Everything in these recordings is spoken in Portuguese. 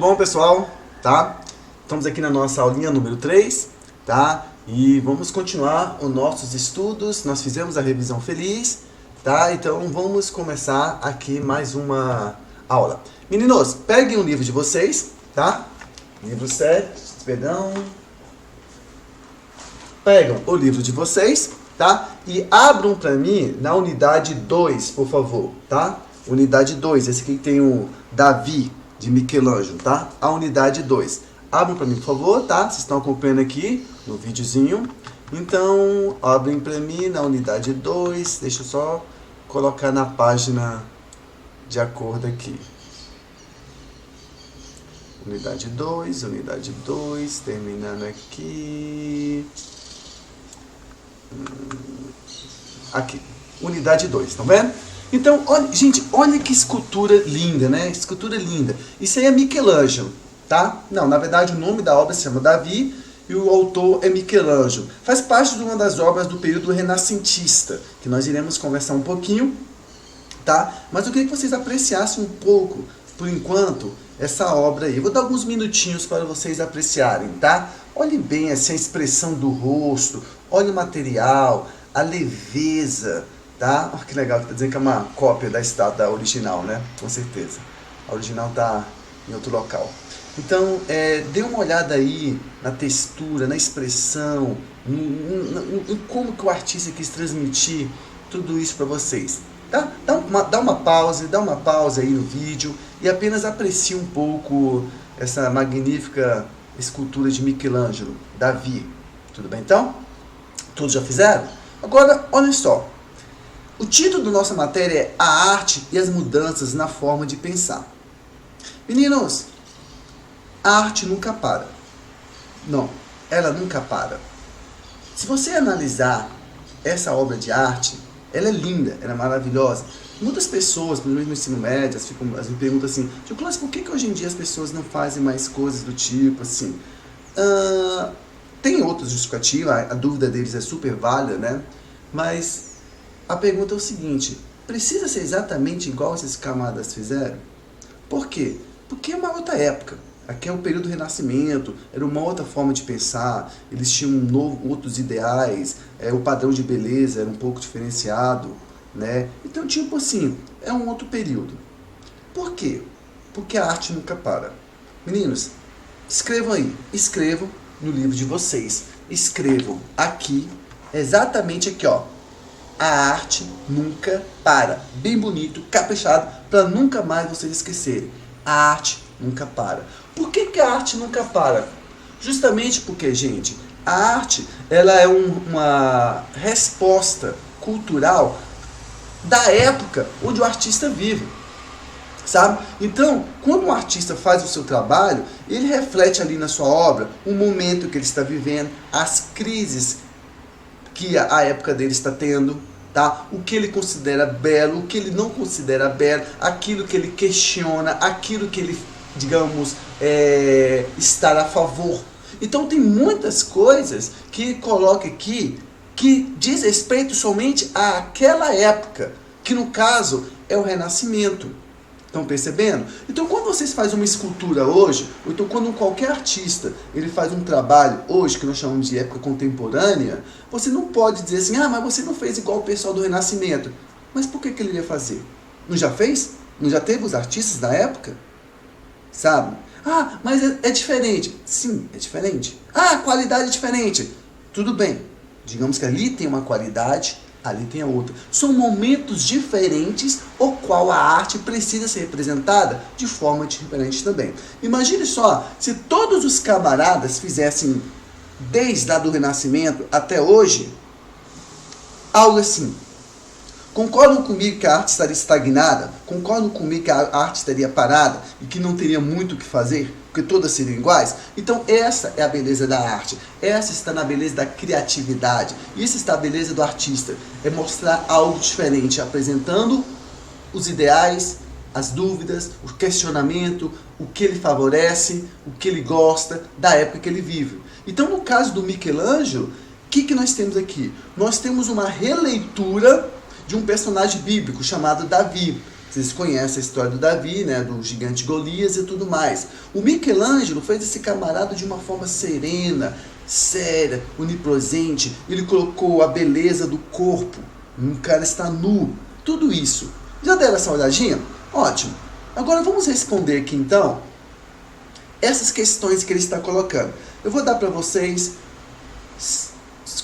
bom, pessoal? Tá? Estamos aqui na nossa aulinha número 3, tá? E vamos continuar os nossos estudos. Nós fizemos a revisão feliz, tá? Então vamos começar aqui mais uma aula. Meninos, peguem o livro de vocês, tá? Livro 7, perdão. Pegam o livro de vocês, tá? E abram para mim na unidade 2, por favor, tá? Unidade 2, esse aqui tem o Davi de Michelangelo, tá? A unidade 2. Abram para mim, por favor, tá? Vocês estão acompanhando aqui no videozinho. Então, abrem para mim na unidade 2. Deixa eu só colocar na página de acordo aqui. Unidade 2, terminando aqui. Aqui, unidade 2, estão vendo? Então, olha, gente, olha que escultura linda, né? Escultura linda. Isso aí é Michelangelo, tá? Não, na verdade o nome da obra se chama Davi e o autor é Michelangelo. Faz parte de uma das obras do período renascentista, que nós iremos conversar um pouquinho, tá? Mas eu queria que vocês apreciassem um pouco, por enquanto, essa obra aí. Eu vou dar alguns minutinhos para vocês apreciarem, tá? Olhem bem assim, a expressão do rosto, olha o material, a leveza, tá? Olha que legal, que tá dizendo que é uma cópia da estátua original, né? Com certeza. A original tá em outro local. Então, dê uma olhada aí na textura, na expressão, em como que o artista quis transmitir tudo isso para vocês. Tá? Dá uma pausa aí no vídeo e apenas aprecie um pouco essa magnífica escultura de Michelangelo, Davi. Tudo bem então? Todos já fizeram? Agora, olha só. O título da nossa matéria é A Arte e as Mudanças na Forma de Pensar. Meninos, a arte nunca para. Não, ela nunca para. Se você analisar essa obra de arte, ela é linda, ela é maravilhosa. Muitas pessoas, principalmente no ensino médio, elas me perguntam assim, Tio Cláudio, por que hoje em dia as pessoas não fazem mais coisas do tipo assim? Tem outros justificativos, a dúvida deles é super válida, né? Mas a pergunta é o seguinte, precisa ser exatamente igual esses camaradas fizeram? Por quê? Porque é uma outra época. Aqui é o período do Renascimento, era uma outra forma de pensar, eles tinham outros ideais, o padrão de beleza era um pouco diferenciado, né? Então, tipo assim, é um outro período. Por quê? Porque a arte nunca para. Meninos, escrevam aí, escrevam no livro de vocês, escrevam aqui, exatamente aqui, ó. A arte nunca para. Bem bonito, caprichado, para nunca mais vocês esquecerem. A arte nunca para. Por que a arte nunca para? Justamente porque, gente, a arte ela é uma resposta cultural da época onde o artista vive, sabe? Então, quando um artista faz o seu trabalho, ele reflete ali na sua obra o momento que ele está vivendo, as crises que a época dele está tendo, tá? O que ele considera belo, o que ele não considera belo, aquilo que ele questiona, aquilo que ele, digamos, estar a favor. Então tem muitas coisas que coloca aqui que diz respeito somente àquela época, que no caso é o Renascimento. Estão percebendo? Então quando vocês fazem uma escultura hoje, ou então quando qualquer artista ele faz um trabalho hoje, que nós chamamos de época contemporânea, você não pode dizer assim, mas você não fez igual o pessoal do Renascimento. Mas por que ele ia fazer? Não já fez? Não já teve os artistas da época? Sabe? Mas é diferente. Sim, é diferente. A qualidade é diferente. Tudo bem. Digamos que ali tem uma qualidade, ali tem a outra. São momentos diferentes, o qual a arte precisa ser representada de forma diferente também. Imagine só, se todos os camaradas fizessem, desde lá do Renascimento até hoje, algo assim. Concordam comigo que a arte estaria estagnada? Concordam comigo que a arte estaria parada e que não teria muito o que fazer? Porque todas seriam iguais? Então essa é a beleza da arte. Essa está na beleza da criatividade. Isso está na beleza do artista. É mostrar algo diferente, apresentando os ideais, as dúvidas, o questionamento, o que ele favorece, o que ele gosta da época que ele vive. Então no caso do Michelangelo, o que nós temos aqui? Nós temos uma releitura de um personagem bíblico chamado Davi. Vocês conhecem a história do Davi, né, do gigante Golias e tudo mais. O Michelangelo fez esse camarada de uma forma serena, séria, onipresente. Ele colocou a beleza do corpo. Um cara está nu. Tudo isso. Já deram essa olhadinha? Ótimo. Agora vamos responder aqui então essas questões que ele está colocando. Eu vou dar para vocês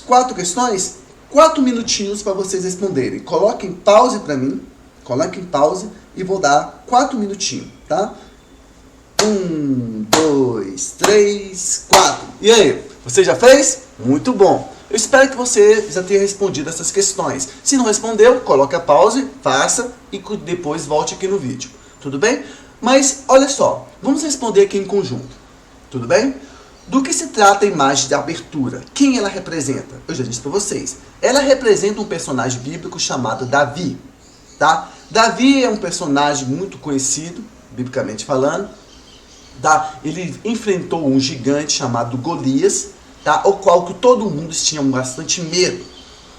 4 questões, 4 minutinhos para vocês responderem. Coloquem pause para mim. Coloquem pause e vou dar 4 minutinhos, tá? 1, 2, 3, 4. E aí, você já fez? Muito bom. Eu espero que você já tenha respondido essas questões. Se não respondeu, coloque a pause, faça e depois volte aqui no vídeo. Tudo bem? Mas, olha só, vamos responder aqui em conjunto. Tudo bem? Do que se trata a imagem de abertura? Quem ela representa? Eu já disse para vocês. Ela representa um personagem bíblico chamado Davi. Tá? Davi é um personagem muito conhecido, biblicamente falando. Tá? Ele enfrentou um gigante chamado Golias, tá? O qual que todo mundo tinha bastante medo.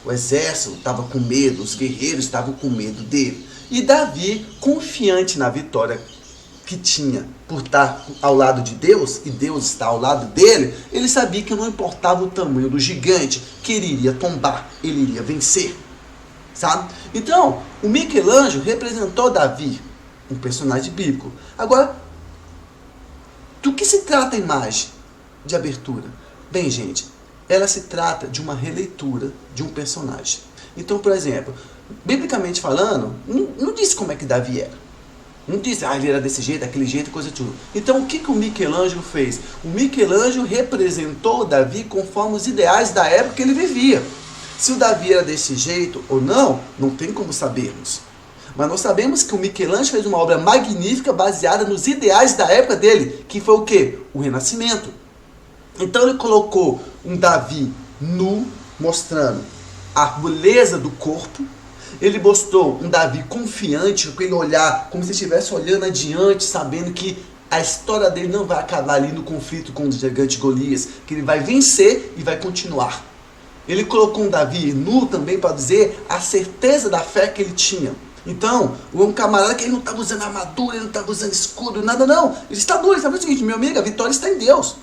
O exército estava com medo, os guerreiros estavam com medo dele. E Davi, confiante na vitória que tinha por estar ao lado de Deus, e Deus está ao lado dele, ele sabia que não importava o tamanho do gigante, que ele iria tombar, ele iria vencer. Sabe? Então, o Michelangelo representou Davi, um personagem bíblico. Agora, do que se trata a imagem de abertura? Bem, gente, ela se trata de uma releitura de um personagem. Então, por exemplo, biblicamente falando, não diz como é que Davi era. Não diz, ele era desse jeito, daquele jeito, coisa e tudo. Então, o que o Michelangelo fez? O Michelangelo representou Davi conforme os ideais da época que ele vivia. Se o Davi era desse jeito ou não, não tem como sabermos. Mas nós sabemos que o Michelangelo fez uma obra magnífica baseada nos ideais da época dele, que foi o quê? O Renascimento. Então ele colocou um Davi nu, mostrando a beleza do corpo. Ele mostrou um Davi confiante, com ele olhar como se estivesse olhando adiante, sabendo que a história dele não vai acabar ali no conflito com o gigante Golias, que ele vai vencer e vai continuar. Ele colocou um Davi nu também para dizer a certeza da fé que ele tinha. Então, um camarada que ele não estava usando armadura, ele não estava usando escudo, nada não. Ele está nu, ele estava dizendo o seguinte, meu amigo, a vitória está em Deus.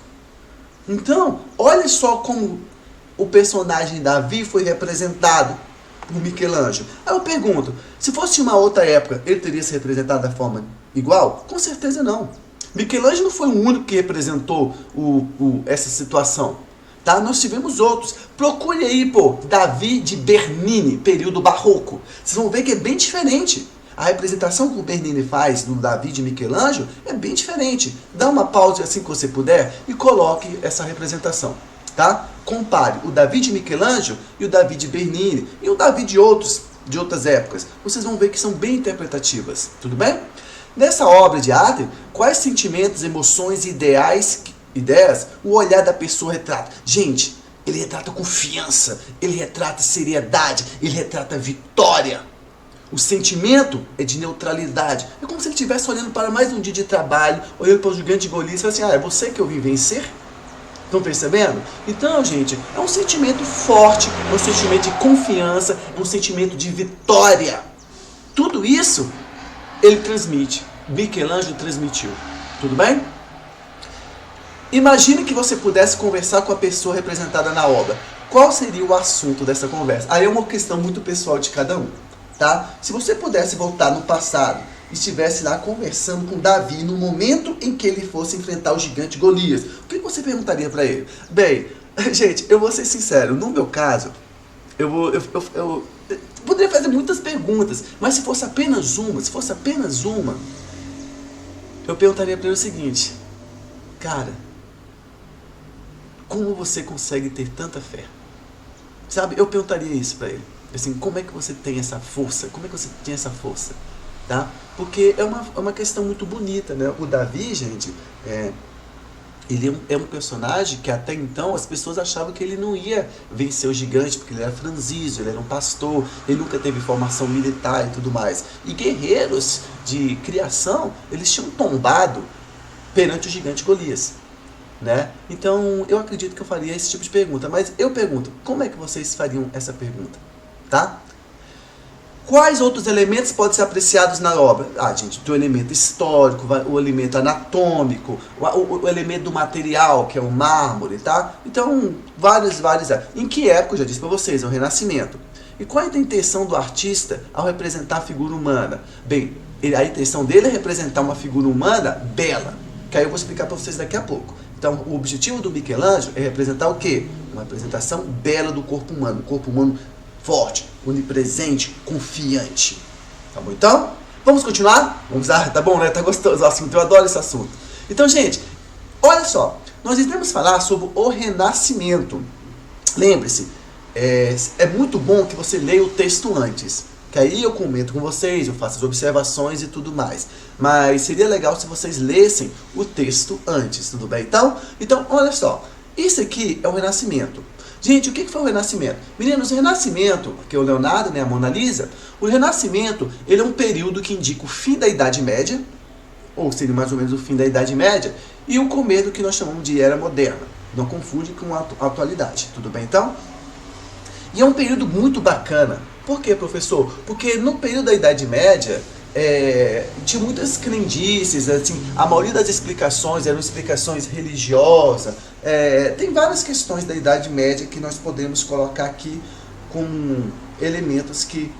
Então, olha só como o personagem Davi foi representado por Michelangelo. Aí eu pergunto, se fosse uma outra época, ele teria se representado da forma igual? Com certeza não. Michelangelo não foi o único que representou essa situação. Tá? Nós tivemos outros. Procure aí, Davi de Bernini, período barroco. Vocês vão ver que é bem diferente. A representação que o Bernini faz do Davi de Michelangelo é bem diferente. Dá uma pausa assim que você puder e coloque essa representação. Tá? Compare o Davi de Michelangelo e o Davi de Bernini e o Davi de outras épocas. Vocês vão ver que são bem interpretativas. Tudo bem? Nessa obra de arte, quais sentimentos, emoções e ideias o olhar da pessoa retrata? Gente, ele retrata confiança, ele retrata seriedade, ele retrata vitória. O sentimento é de neutralidade. É como se ele estivesse olhando para mais um dia de trabalho, olhando para o gigante Golias e falando assim, é você que eu vim vencer? Estão percebendo? Então, gente, é um sentimento forte, é um sentimento de confiança, é um sentimento de vitória. Tudo isso ele transmite. Michelangelo transmitiu. Tudo bem? Imagine que você pudesse conversar com a pessoa representada na obra. Qual seria o assunto dessa conversa? Aí é uma questão muito pessoal de cada um. Tá? Se você pudesse voltar no passado e estivesse lá conversando com Davi no momento em que ele fosse enfrentar o gigante Golias, o que você perguntaria para ele? Bem, gente, eu vou ser sincero, no meu caso, eu poderia fazer muitas perguntas, mas se fosse apenas uma, eu perguntaria para ele o seguinte, cara, como você consegue ter tanta fé? Sabe, eu perguntaria isso para ele. Assim, como é que você tem essa força? Como é que você tem essa força? Tá? Porque é uma questão muito bonita, né? O Davi, gente, ele é um personagem que até então as pessoas achavam que ele não ia vencer o gigante, porque ele era franzísio, ele era um pastor, ele nunca teve formação militar e tudo mais. E guerreiros de criação, eles tinham tombado perante o gigante Golias. Né? Então, eu acredito que eu faria esse tipo de pergunta. Mas eu pergunto, como é que vocês fariam essa pergunta? Tá? Quais outros elementos podem ser apreciados na obra? Gente, tem o elemento histórico, o elemento anatômico, o elemento do material, que é o mármore, tá? Então, vários. Em que época, eu já disse para vocês, é o Renascimento. E qual é a intenção do artista ao representar a figura humana? Bem, a intenção dele é representar uma figura humana bela, que aí eu vou explicar para vocês daqui a pouco. Então, o objetivo do Michelangelo é representar o quê? Uma representação bela do corpo humano, um corpo humano forte, onipresente, confiante. Tá bom? Então, vamos continuar? Vamos lá, tá bom, né? Tá gostoso o assunto, eu adoro esse assunto. Então, gente, olha só, nós iremos falar sobre o Renascimento. Lembre-se, é muito bom que você leia o texto antes, que aí eu comento com vocês, eu faço as observações e tudo mais. Mas seria legal se vocês lessem o texto antes, tudo bem? Então, olha só, isso aqui é o Renascimento. Gente, o que foi o Renascimento? Meninos, o Renascimento, que é o Leonardo, né, a Mona Lisa, o Renascimento, ele é um período que indica o fim da Idade Média, ou seria mais ou menos o fim da Idade Média, e o começo do que nós chamamos de Era Moderna. Não confunde com a atualidade, tudo bem então? E é um período muito bacana. Por quê, professor? Porque no período da Idade Média, tinha muitas crendices, assim, a maioria das explicações eram explicações religiosas. Tem várias questões da Idade Média que nós podemos colocar aqui com elementos que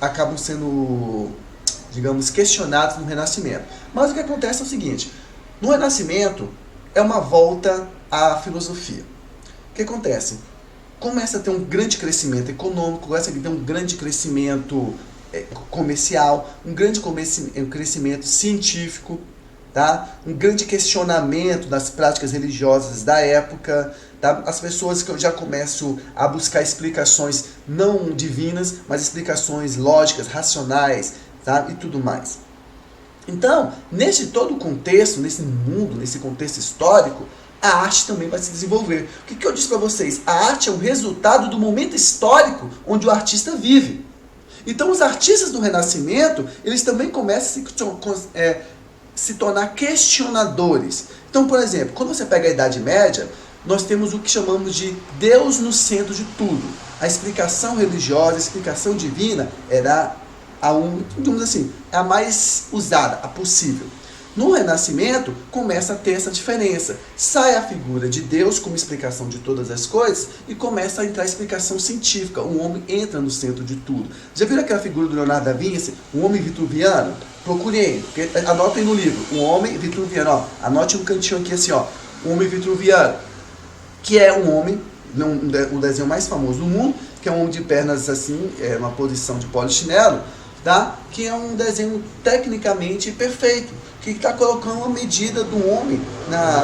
acabam sendo, digamos, questionados no Renascimento. Mas o que acontece é o seguinte, no Renascimento é uma volta à filosofia. O que acontece? Começa a ter um grande crescimento econômico, começa a ter um grande crescimento comercial, um grande crescimento científico, tá? Um grande questionamento das práticas religiosas da época, tá? As pessoas que já começam a buscar explicações não divinas, mas explicações lógicas, racionais, tá? E tudo mais. Então, nesse todo o contexto, nesse mundo, nesse contexto histórico, a arte também vai se desenvolver. O que eu disse para vocês? A arte é o resultado do momento histórico onde o artista vive. Então, os artistas do Renascimento, eles também começam a se tornar questionadores. Então, por exemplo, quando você pega a Idade Média, nós temos o que chamamos de Deus no centro de tudo. A explicação religiosa, a explicação divina era digamos assim, a mais usada, a possível. No Renascimento, começa a ter essa diferença. Sai a figura de Deus como explicação de todas as coisas e começa a entrar a explicação científica. O homem entra no centro de tudo. Já viram aquela figura do Leonardo da Vinci, o homem vitruviano? Procurem, anotem no livro, o homem vitruviano. Ó, anote um cantinho aqui assim, ó, o homem vitruviano, que é um homem, o desenho mais famoso do mundo, que é um homem de pernas assim, uma posição de polichinelo, tá? Que é um desenho tecnicamente perfeito, que está colocando uma medida do homem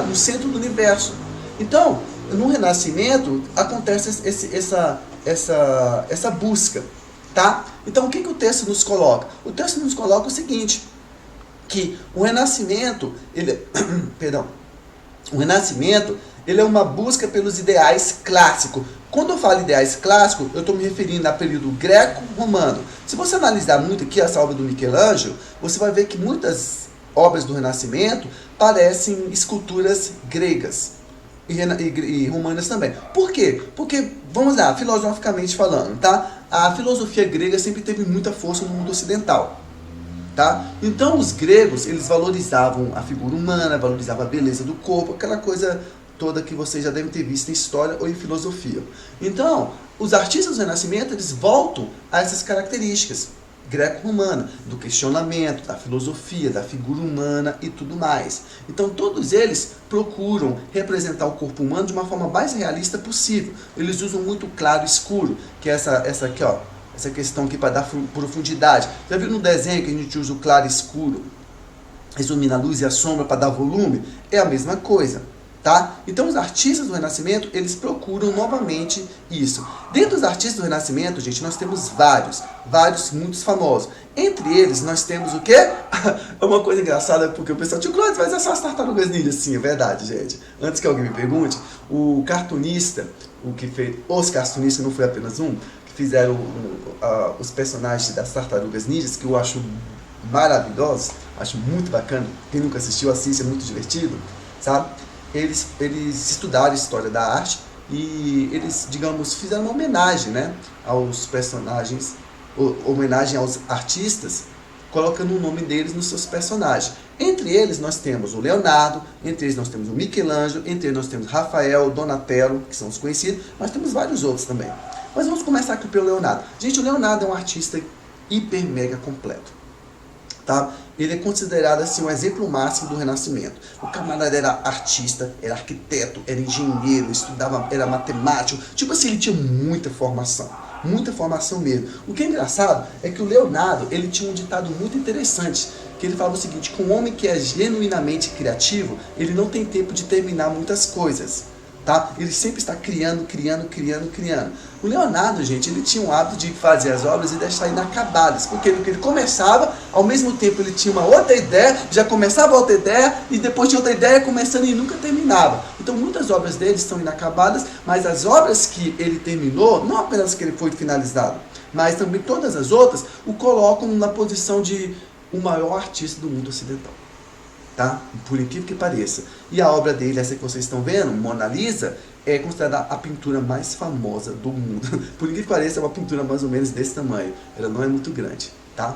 no centro do universo. Então, no Renascimento, acontece essa busca, tá? Então, o que o texto nos coloca? O texto nos coloca o seguinte, que o Renascimento, o Renascimento, ele é uma busca pelos ideais clássicos. Quando eu falo ideais clássicos, eu estou me referindo ao período greco-romano. Se você analisar muito aqui essa obra do Michelangelo, você vai ver que muitas obras do Renascimento parecem esculturas gregas e romanas também. Por quê? Porque, vamos lá, filosoficamente falando, tá? A filosofia grega sempre teve muita força no mundo ocidental, tá? Então os gregos, eles valorizavam a figura humana, valorizavam a beleza do corpo, aquela coisa toda que vocês já devem ter visto em história ou em filosofia. Então, os artistas do Renascimento, eles voltam a essas características greco-romana, do questionamento, da filosofia, da figura humana e tudo mais. Então, todos eles procuram representar o corpo humano de uma forma mais realista possível. Eles usam muito claro e escuro, que é essa aqui, ó, essa questão aqui para dar profundidade. Já viu no desenho que a gente usa o claro e escuro, resumindo a luz e a sombra para dar volume? É a mesma coisa. Tá? Então os artistas do Renascimento, eles procuram novamente isso. Dentro dos artistas do Renascimento, gente, nós temos vários, muitos famosos. Entre eles, nós temos o quê? É uma coisa engraçada, porque o pessoal, tio Cláudio, mas é só as tartarugas ninja. Sim, é verdade, gente. Antes que alguém me pergunte, o cartunista, o que fez, os cartunistas, não foi apenas um, que fizeram os personagens das tartarugas ninjas, que eu acho maravilhosos, acho muito bacana. Quem nunca assistiu, assiste, é muito divertido, sabe? Eles estudaram a história da arte e eles, digamos, fizeram uma homenagem, né, aos personagens homenagem aos artistas, colocando o nome deles nos seus personagens. Entre eles nós temos o Leonardo, entre eles nós temos o Michelangelo, entre eles nós temos Rafael, Donatello, que são os conhecidos, mas temos vários outros também. Mas vamos começar aqui pelo Leonardo. Gente, o Leonardo é um artista hiper mega completo. Tá? Ele é considerado assim um exemplo máximo do Renascimento. O camarada era artista, era arquiteto, era engenheiro, estudava, era matemático. Tipo assim, ele tinha muita formação mesmo. O que é engraçado é que o Leonardo, ele tinha um ditado muito interessante, que ele falava o seguinte: que um homem que é genuinamente criativo, ele não tem tempo de terminar muitas coisas. Tá? Ele sempre está criando. O Leonardo, gente, ele tinha um hábito de fazer as obras e deixar inacabadas, porque ele começava, ao mesmo tempo ele tinha uma outra ideia, já começava outra ideia, e depois tinha outra ideia começando e nunca terminava. Então muitas obras dele estão inacabadas, mas as obras que ele terminou, não apenas que ele foi finalizado, mas também todas as outras, o colocam na posição de o maior artista do mundo ocidental. Tá? Por incrível que pareça. E a obra dele, essa que vocês estão vendo, Mona Lisa, é considerada a pintura mais famosa do mundo. Por incrível que pareça, é uma pintura mais ou menos desse tamanho. Ela não é muito grande, tá?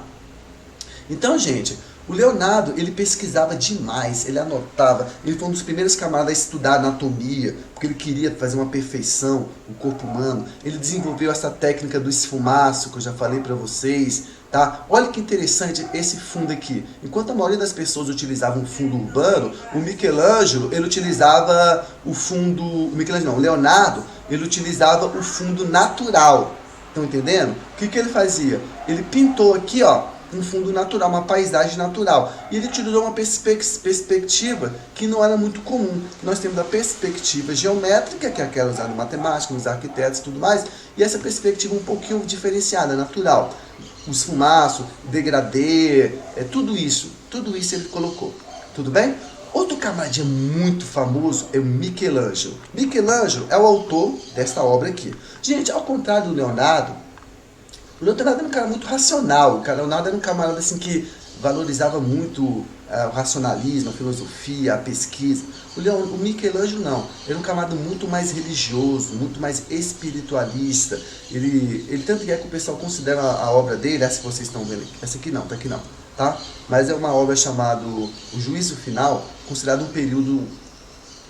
Então, gente, o Leonardo, ele pesquisava demais, ele anotava, ele foi um dos primeiros camaradas a estudar anatomia, porque ele queria fazer uma perfeição no corpo humano. Ele desenvolveu essa técnica do esfumaço, que eu já falei para vocês, tá? Olha que interessante esse fundo aqui. Enquanto a maioria das pessoas utilizavam um fundo urbano, o Michelangelo, ele utilizava o Leonardo, ele utilizava o fundo natural. Estão entendendo? O que ele fazia? Ele pintou aqui, ó, um fundo natural, uma paisagem natural. E ele utilizou uma perspectiva que não era muito comum. Nós temos a perspectiva geométrica, que é aquela usada em matemática, nos arquitetos e tudo mais, e essa perspectiva um pouquinho diferenciada, natural. O esfumaço, o degradê, tudo isso ele colocou. Tudo bem? Outro camaradinha muito famoso é o Michelangelo. Michelangelo é o autor desta obra aqui. Gente, ao contrário do Leonardo, o Leonardo era um cara muito racional. O Leonardo era um camarada assim, que valorizava muito o racionalismo, a filosofia, a pesquisa. O Michelangelo não. Ele era um camarada muito mais religioso, muito mais espiritualista. Ele tanto é que o pessoal considera a obra dele, essa que vocês estão vendo aqui. Essa aqui não, tá aqui não. Tá? Mas é uma obra chamada O Juízo Final, considerado um período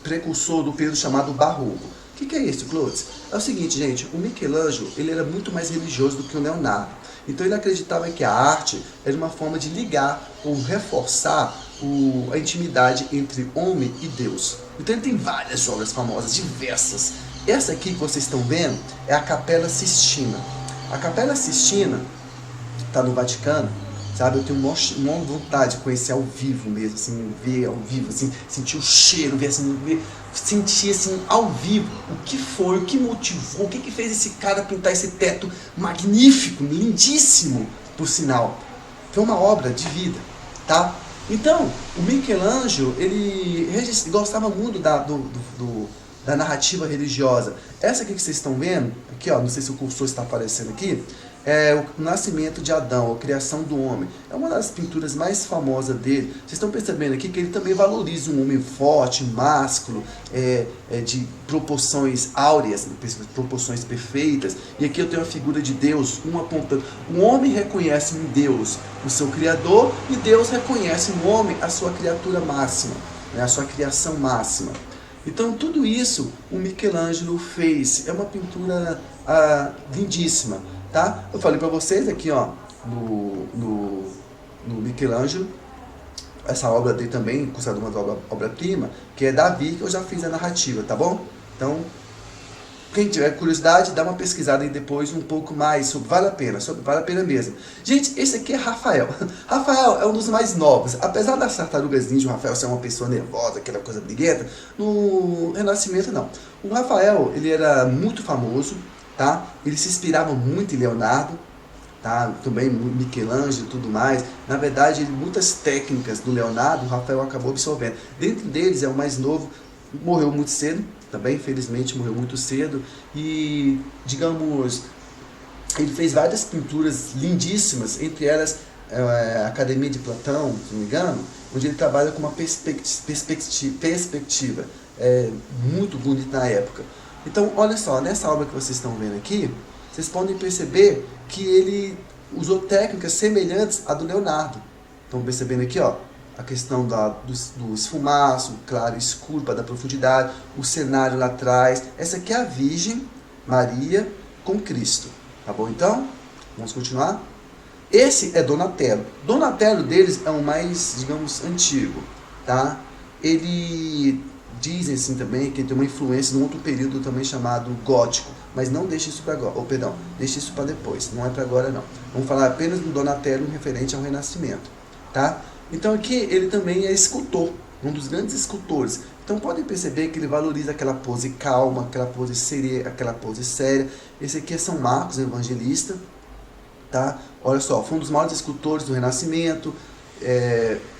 precursor do período chamado Barroco. O que é isso, Clodes? É o seguinte, gente, o Michelangelo, ele era muito mais religioso do que o Leonardo. Então ele acreditava que a arte era uma forma de ligar ou reforçar a intimidade entre homem e Deus. Então ele tem várias obras famosas, diversas. Essa aqui que vocês estão vendo é a Capela Sistina. A Capela Sistina está no Vaticano, sabe? Eu tenho uma vontade de conhecer ao vivo mesmo, assim, ver ao vivo, assim, sentir o cheiro, sentir assim, ao vivo o que foi, o que motivou, o que fez esse cara pintar esse teto magnífico, lindíssimo, por sinal. Foi uma obra de vida, tá? Então, o Michelangelo, ele gostava muito da narrativa religiosa. Essa aqui que vocês estão vendo, aqui ó, não sei se o cursor está aparecendo aqui, é o nascimento de Adão, a criação do homem. É uma das pinturas mais famosas dele. Vocês estão percebendo aqui que ele também valoriza um homem forte, másculo, de proporções áureas, proporções perfeitas. E aqui eu tenho a figura de Deus, um apontando. O homem reconhece em Deus o seu Criador e Deus reconhece no homem a sua criatura máxima, né, a sua criação máxima. Então tudo isso o Michelangelo fez. É uma pintura lindíssima. Tá? Eu falei para vocês aqui, ó, no Michelangelo, essa obra dele também, considerada uma obra-prima, que é Davi, que eu já fiz a narrativa, tá bom? Então, quem tiver curiosidade, dá uma pesquisada aí depois um pouco mais sobre, vale a pena mesmo. Gente, esse aqui é Rafael. Rafael é um dos mais novos. Apesar das tartarugas ninja, o Rafael ser uma pessoa nervosa, aquela coisa briguenta, no Renascimento não. O Rafael, ele era muito famoso, tá? Ele se inspirava muito em Leonardo, tá? Também Michelangelo e tudo mais. Na verdade, muitas técnicas do Leonardo, o Rafael acabou absorvendo. Dentre deles, é o mais novo, morreu muito cedo, também, infelizmente, morreu muito cedo. E, digamos, ele fez várias pinturas lindíssimas, entre elas a Academia de Platão, se não me engano, onde ele trabalha com uma perspectiva muito bonita na época. Então, olha só, nessa obra que vocês estão vendo aqui, vocês podem perceber que ele usou técnicas semelhantes à do Leonardo. Estão percebendo aqui, ó, a questão do esfumaço, claro e escuro para dar profundidade, o cenário lá atrás. Essa aqui é a Virgem Maria com Cristo. Tá bom então? Vamos continuar? Esse é Donatello. Donatello deles é o mais, digamos, antigo, tá? Ele dizem assim também que ele tem uma influência num outro período também chamado gótico, mas não deixe isso para agora, deixe isso para depois, não é para agora não. Vamos falar apenas do Donatello referente ao Renascimento, tá? Então aqui ele também é escultor, um dos grandes escultores. Então podem perceber que ele valoriza aquela pose calma, aquela pose serena, aquela pose séria. Esse aqui é São Marcos, Evangelista, tá? Olha só, foi um dos maiores escultores do Renascimento.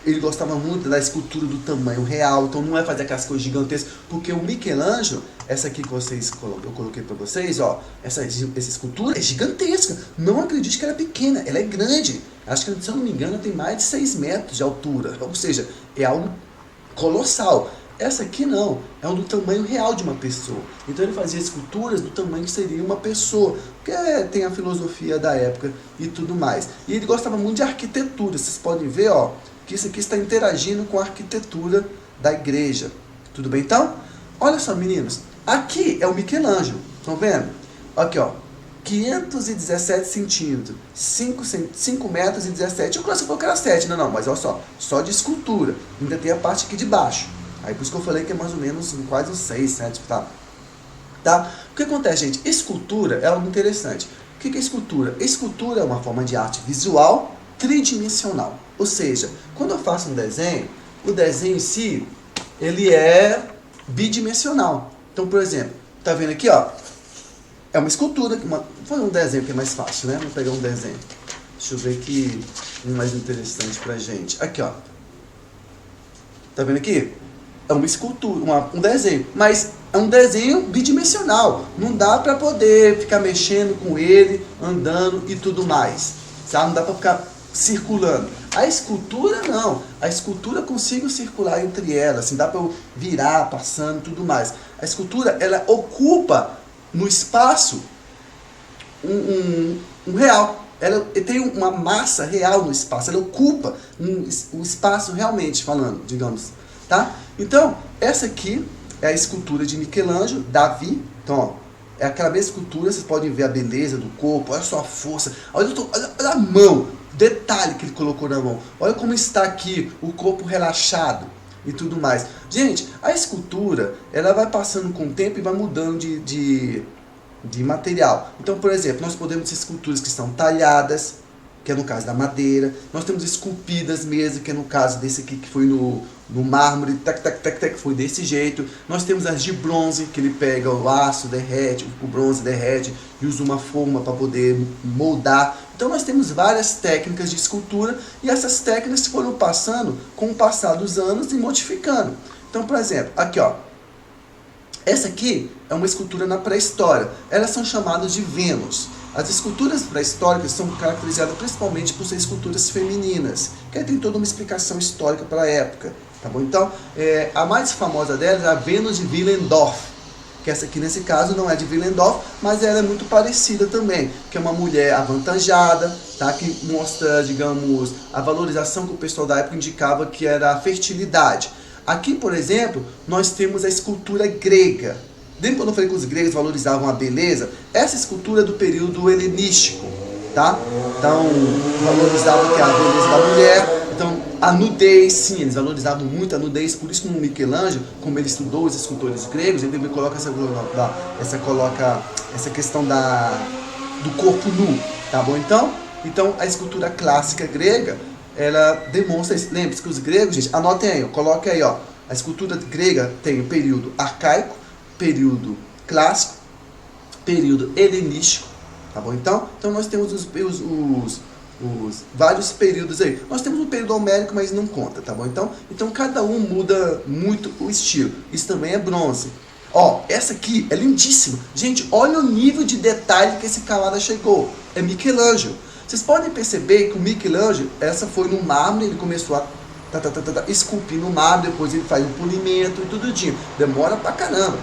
Ele gostava muito da escultura do tamanho real, então não é fazer aquelas coisas gigantescas, porque o Michelangelo, essa aqui que eu coloquei para vocês, ó, essa escultura é gigantesca. Não acredite que ela é pequena, ela é grande. Acho que, se eu não me engano, tem mais de 6 metros de altura, ou seja, é algo colossal. Essa aqui não, é do tamanho real de uma pessoa. Então ele fazia esculturas do tamanho que seria uma pessoa, porque tem a filosofia da época e tudo mais. E ele gostava muito de arquitetura. Vocês podem ver, ó, que isso aqui está interagindo com a arquitetura da igreja. Tudo bem então? Olha só, meninos, aqui é o Michelangelo, estão vendo? Aqui, ó, 517 centímetros, 5 metros e 17. Eu classifico que era 7, não, mas olha só de escultura. Ainda tem a parte aqui de baixo. Aí por isso que eu falei que é mais ou menos quase uns 6, 7, tá? O que acontece, gente? Escultura é algo interessante. O que é escultura? Escultura é uma forma de arte visual tridimensional. Ou seja, quando eu faço um desenho, o desenho em si, ele é bidimensional. Então, por exemplo, tá vendo aqui, ó? É uma escultura, foi um desenho que é mais fácil, né? Vamos pegar um desenho. Deixa eu ver aqui um mais interessante pra gente. Aqui, ó. Tá vendo aqui? É uma escultura, um desenho, mas é um desenho bidimensional. Não dá para poder ficar mexendo com ele, andando e tudo mais, sabe? Não dá para ficar circulando. A escultura não. A escultura eu consigo circular entre elas, assim, dá para eu virar, passando e tudo mais. A escultura, ela ocupa no espaço um real. Ela tem uma massa real no espaço, ela ocupa um espaço realmente falando, digamos. Tá? Então, essa aqui é a escultura de Michelangelo, Davi. Então, ó, é aquela mesma escultura, vocês podem ver a beleza do corpo, olha só a força, olha a mão, detalhe que ele colocou na mão, olha como está aqui o corpo relaxado e tudo mais. Gente, a escultura, ela vai passando com o tempo e vai mudando de material. Então, por exemplo, nós podemos ter esculturas que estão talhadas, que é no caso da madeira. Nós temos esculpidas mesmo, que é no caso desse aqui, que foi no mármore, que foi desse jeito. Nós temos as de bronze, que ele pega o aço, derrete, o bronze derrete e usa uma forma para poder moldar. Então nós temos várias técnicas de escultura e essas técnicas foram passando com o passar dos anos e modificando. Então, por exemplo, aqui, ó. Essa aqui é uma escultura na pré-história. Elas são chamadas de Vênus. As esculturas pré-históricas são caracterizadas principalmente por ser esculturas femininas, que aí tem toda uma explicação histórica para a época, tá bom? Então, a mais famosa delas é a Vênus de Willendorf, que essa aqui nesse caso não é de Willendorf, mas ela é muito parecida também, que é uma mulher avantajada, tá? Que mostra, digamos, a valorização que o pessoal da época indicava que era a fertilidade. Aqui, por exemplo, nós temos a escultura grega. Lembra quando eu falei que os gregos valorizavam a beleza? Essa escultura é do período helenístico, tá? Então, valorizavam que a beleza da mulher. Então, a nudez, sim, eles valorizavam muito a nudez. Por isso, como Michelangelo, como ele estudou os escultores gregos, ele também coloca essa questão do corpo nu, tá bom? Então, a escultura clássica grega, ela demonstra isso. Lembre-se que os gregos, gente, anotem aí, coloquem aí, ó. A escultura grega tem o período arcaico, período clássico, período helenístico, tá bom? Então nós temos os vários períodos aí. Nós temos um período homérico, mas não conta, tá bom? Então cada um muda muito o estilo. Isso também é bronze. Ó, essa aqui é lindíssima. Gente, olha o nível de detalhe que esse camarada chegou. É Michelangelo. Vocês podem perceber que o Michelangelo, essa foi no mármore, ele começou a esculpir no mármore, depois ele faz um polimento e tudo. Demora pra caramba.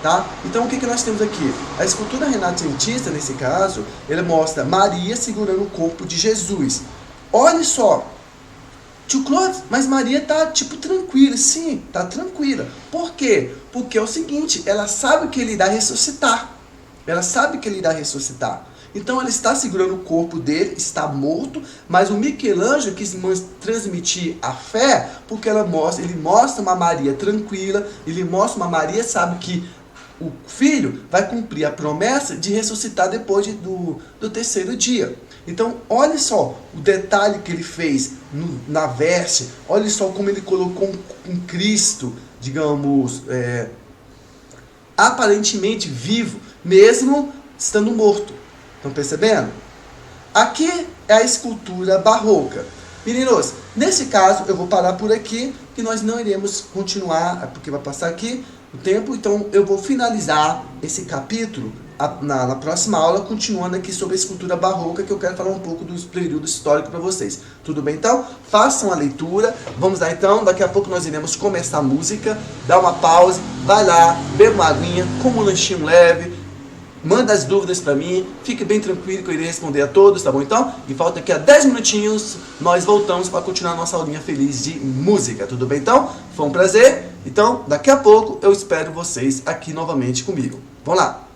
Tá? Então o que nós temos aqui? A escultura renascentista, nesse caso, ele mostra Maria segurando o corpo de Jesus. Olha só, tio Clóvis, mas Maria tá tipo tranquila. Sim, tá tranquila. Por quê? Porque é o seguinte, ela sabe que ele irá ressuscitar. Ela sabe que ele irá ressuscitar. Então ela está segurando o corpo dele, está morto, mas o Michelangelo quis transmitir a fé, porque ele mostra uma Maria tranquila, ele mostra uma Maria, sabe que o filho vai cumprir a promessa de ressuscitar depois do terceiro dia. Então, olha só o detalhe que ele fez na veste, olha só como ele colocou um Cristo, digamos, aparentemente vivo, mesmo estando morto. Estão percebendo? Aqui é a escultura barroca. Meninos, nesse caso eu vou parar por aqui, que nós não iremos continuar, porque vai passar aqui o tempo, então eu vou finalizar esse capítulo na próxima aula, continuando aqui sobre a escultura barroca, que eu quero falar um pouco dos períodos históricos para vocês. Tudo bem então? Façam a leitura, vamos lá então, daqui a pouco nós iremos começar a música, dá uma pausa, vai lá, beba uma aguinha, como um lanchinho leve, manda as dúvidas para mim, fique bem tranquilo que eu irei responder a todos, tá bom então? E falta aqui a 10 minutinhos, nós voltamos para continuar a nossa aulinha feliz de música, tudo bem então? Foi um prazer, então daqui a pouco eu espero vocês aqui novamente comigo. Vamos lá!